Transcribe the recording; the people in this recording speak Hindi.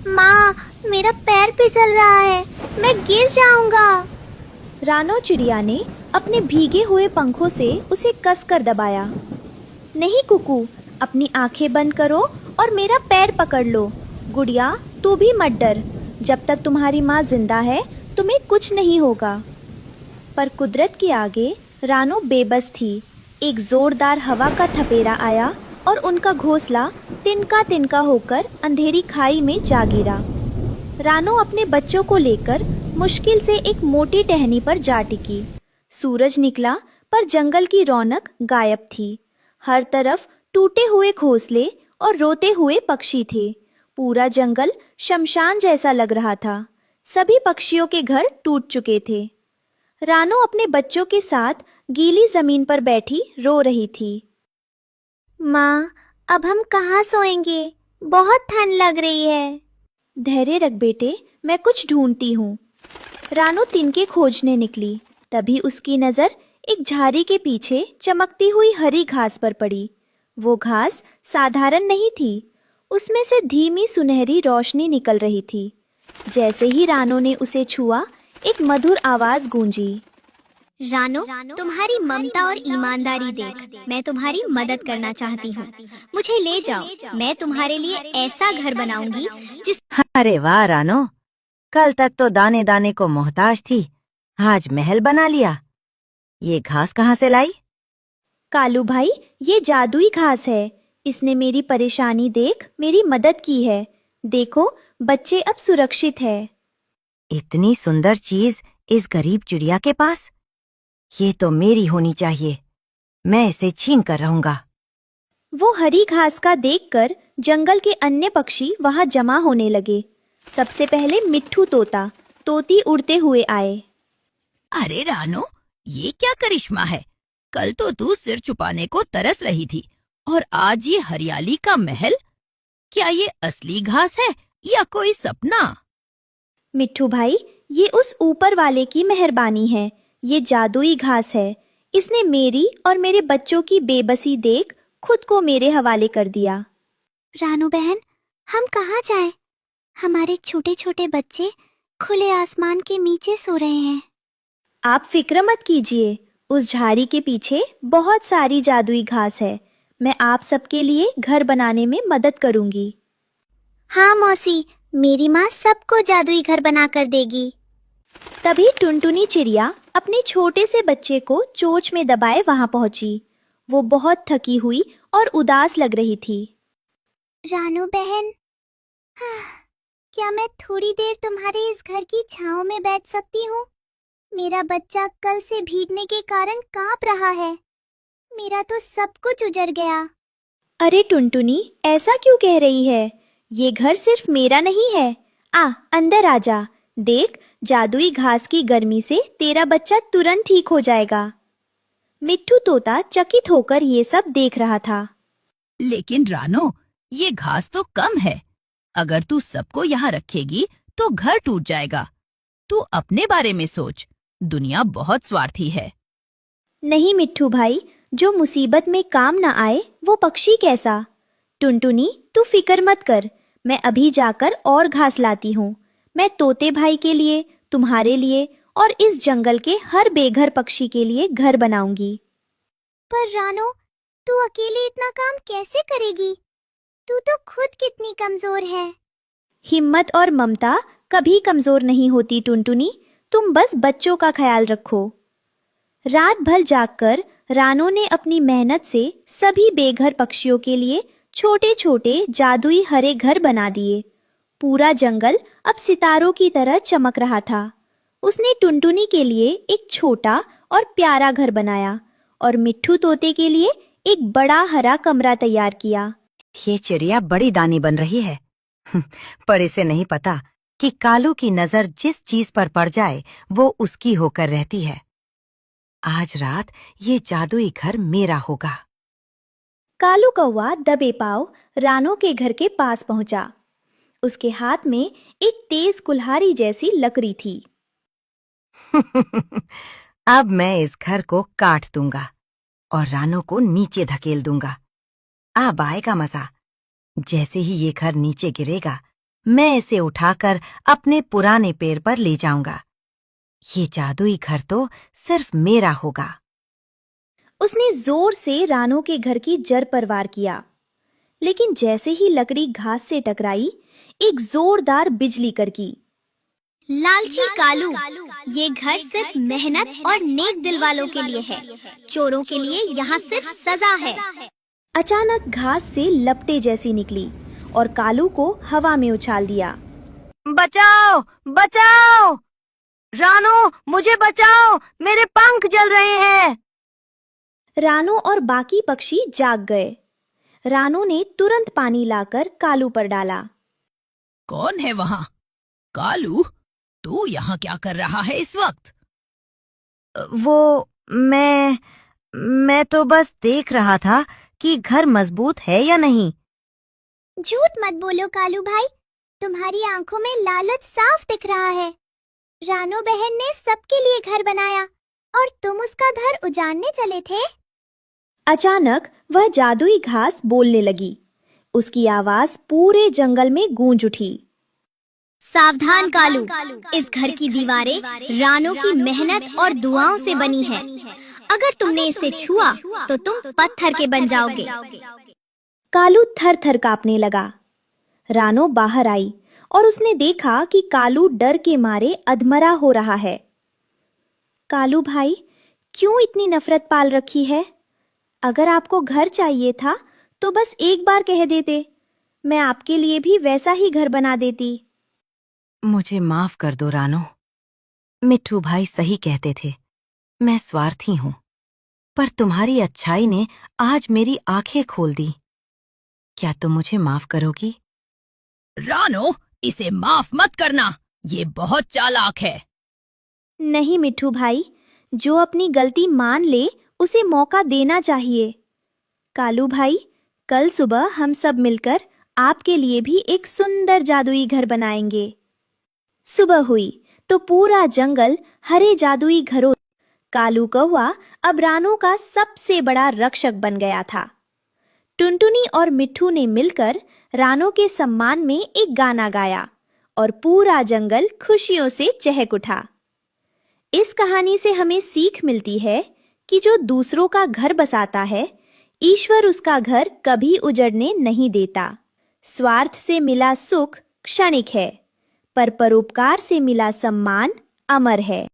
माँ, मेरा पैर फिसल रहा है, मैं गिर जाऊंगा। रानो चिड़िया ने अपने भीगे हुए पंखों से उसे कसकर दबाया। नहीं कुकू, अपनी आंखें बंद करो और मेरा पैर पकड़ लो। गुड़िया, तू भी मत डर। जब तक तुम्हारी माँ जिंदा है तुम्हें कुछ नहीं होगा। पर कुदरत के आगे रानो बेबस थी। एक जोरदार हवा का थपेड़ा आया और उनका घोंसला तिनका तिनका होकर अंधेरी खाई में जा गिरा। रानो अपने बच्चों को लेकर मुश्किल से एक मोटी टहनी पर जा टिकी। सूरज निकला पर जंगल की रौनक गायब थी। हर तरफ टूटे हुए घोंसले और रोते हुए पक्षी थे। पूरा जंगल शमशान जैसा लग रहा था। सभी पक्षियों के घर टूट चुके थे। रानो अपने बच्चों के साथ गीली जमीन पर बैठी रो रही थी। माँ, अब हम कहाँ सोएंगे? बहुत ठंड लग रही है। धैर्य रख बेटे, मैं कुछ ढूंढती हूँ। रानो तिनके खोजने निकली। तभी उसकी नज़र एक झाड़ी के पीछे चमकती हुई हरी घास पर पड़ी। वो घास साधारण नहीं थी, उसमें से धीमी सुनहरी रोशनी निकल रही थी। जैसे ही रानो ने उसे छुआ, एक मधुर आवाज गूंजी। रानो, तुम्हारी ममता और ईमानदारी देख, मैं तुम्हारी मदद करना चाहती हूँ। मुझे ले जाओ, मैं तुम्हारे लिए ऐसा घर बनाऊंगी जिस। अरे वाह रानो, कल तक तो दाने दाने को मोहताज थी, आज महल बना लिया। ये घास कहाँ से लाई? कालू भाई, ये जादुई घास है। इसने मेरी परेशानी देख मेरी मदद की है। देखो, बच्चे अब सुरक्षित है। इतनी सुंदर चीज इस गरीब चिड़िया के पास? ये तो मेरी होनी चाहिए। मैं इसे छीन कर रहूंगा। वो हरी घास का देखकर जंगल के अन्य पक्षी वहां जमा होने लगे। सबसे पहले मिट्ठू तोता, तोती उड़ते हुए आए। अरे रानो, ये क्या करिश्मा है? कल तो तू सिर छुपाने को तरस रही थी और आज ये हरियाली का महल। क्या ये असली घास है या कोई सपना? मिट्ठू भाई, ये उस ऊपर वाले की मेहरबानी है। ये जादुई घास है। इसने मेरी और मेरे बच्चों की बेबसी देख खुद को मेरे हवाले कर दिया। रानो बहन, हम कहाँ जाएं? हमारे छोटे छोटे बच्चे खुले आसमान के नीचे सो रहे हैं। आप फिक्र मत कीजिए, उस झाड़ी के पीछे बहुत सारी जादुई घास है। मैं आप सबके लिए घर बनाने में मदद करूंगी। हाँ मौसी, मेरी माँ सबको जादुई घर बना कर देगी। तभी टुनटुनी चिड़िया अपने छोटे से बच्चे को चोंच में दबाए वहां पहुंची। वो बहुत थकी हुई और उदास लग रही थी। रानो बहन, क्या मैं थोड़ी देर तुम्हारे इस घर की छांव में बैठ सकती हूँ? मेरा बच्चा कल से भीगने के कारण कांप रहा है। मेरा तो सब कुछ उजड़ गया। अरे टुनटुनी, ऐसा क्यों कह रही है? ये घर सिर्फ मेरा नहीं है। अंदर आ जा। देख, जादुई घास की गर्मी से तेरा बच्चा तुरंत ठीक हो जाएगा। मिट्ठू तोता चकित होकर ये सब देख रहा था। लेकिन रानो, ये घास तो कम है। अगर तू सबको यहाँ रखेगी तो घर टूट जाएगा। तू अपने बारे में सोच, दुनिया बहुत स्वार्थी है। नहीं मिट्ठू भाई, जो मुसीबत में काम न आए वो पक्षी कैसा? टुनटुनी, तू फिक्र मत कर, मैं अभी जाकर और घास लाती हूँ। मैं तोते भाई के लिए, तुम्हारे लिए और इस जंगल के हर बेघर पक्षी के लिए घर बनाऊंगी। पर रानो, तू अकेले इतना काम कैसे करेगी? तू तो खुद कितनी कमजोर है। हिम्मत और ममता कभी कमजोर नहीं होती टुनटुनी, तुम बस बच्चों का ख्याल रखो। रात भर जागकर रानो ने अपनी मेहनत से सभी बेघर पक्षियों के लिए छोटे छोटे जादुई हरे घर बना दिए। पूरा जंगल अब सितारों की तरह चमक रहा था। उसने टुनटुनी के लिए एक छोटा और प्यारा घर बनाया और मिट्ठू तोते के लिए एक बड़ा हरा कमरा तैयार किया। ये चिड़िया बड़ी दानी बन रही है। पर इसे नहीं पता कि कालू की नजर जिस चीज पर पड़ जाए वो उसकी होकर रहती है। आज रात ये जादुई घर मेरा होगा। कालू कौवा दबे पांव रानो के घर के पास पहुंचा। उसके हाथ में एक तेज कुल्हाड़ी जैसी लकड़ी थी। अब मैं इस घर को काट दूंगा और रानो को नीचे धकेल दूंगा। अब आएगा मजा। जैसे ही ये घर नीचे गिरेगा मैं इसे उठाकर अपने पुराने पेड़ पर ले जाऊंगा। ये जादुई घर तो सिर्फ मेरा होगा। उसने जोर से रानो के घर की जड़ पर वार किया, लेकिन जैसे ही लकड़ी घास से टकराई, एक जोरदार बिजली कड़की। लालची कालू, ये घर सिर्फ मेहनत और नेक दिल वालों के लिए है। चोरों के लिए यहाँ सिर्फ सजा है। अचानक घास से लपटे जैसी निकली और कालू को हवा में उछाल दिया। बचाओ, बचाओ! रानो, मुझे बचाओ! मेरे पंख जल रहे हैं। रानो और बाकी पक्षी जाग गए। रानो ने तुरंत पानी लाकर कालू पर डाला। कौन है वहाँ? कालू, तू यहाँ क्या कर रहा है इस वक्त? वो मैं तो बस देख रहा था कि घर मजबूत है या नहीं। झूठ मत बोलो कालू भाई, तुम्हारी आंखों में लालच साफ दिख रहा है। रानो बहन ने सबके लिए घर बनाया और तुम उसका घर उजाड़ने चले थे। अचानक वह जादुई घास बोलने लगी। उसकी आवाज पूरे जंगल में गूंज उठी। सावधान कालू, इस घर की दीवारें रानो की मेहनत और दुआओं से बनी है। अगर तुमने इसे छुआ तो तुम पत्थर के बन जाओगे। कालू थर थर कांपने लगा। रानो बाहर आई और उसने देखा कि कालू डर के मारे अधमरा हो रहा है। कालू भाई, क्यों इतनी नफरत पाल रखी है? अगर आपको घर चाहिए था तो बस एक बार कह देते, मैं आपके लिए भी वैसा ही घर बना देती। मुझे माफ कर दो रानो। मिट्ठू भाई सही कहते थे, मैं स्वार्थी हूँ, पर तुम्हारी अच्छाई ने आज मेरी आंखें खोल दी। क्या तुम मुझे माफ करोगी? रानो, इसे माफ मत करना, ये बहुत चालाक है। नहीं मिट्ठू भाई, जो अपनी गलती मान ले उसे मौका देना चाहिए। कालू भाई, कल सुबह हम सब मिलकर आपके लिए भी एक सुंदर जादुई घर बनाएंगे। सुबह हुई तो पूरा जंगल हरे जादुई घरों। कालू कौवा अब रानो का सबसे बड़ा रक्षक बन गया था। टुनटुनी और मिट्ठू ने मिलकर रानो के सम्मान में एक गाना गाया और पूरा जंगल खुशियों से चहक उठा। इस कहानी से हमें सीख मिलती है कि जो दूसरों का घर बसाता है, ईश्वर उसका घर कभी उजड़ने नहीं देता। स्वार्थ से मिला सुख क्षणिक है, पर परोपकार से मिला सम्मान अमर है।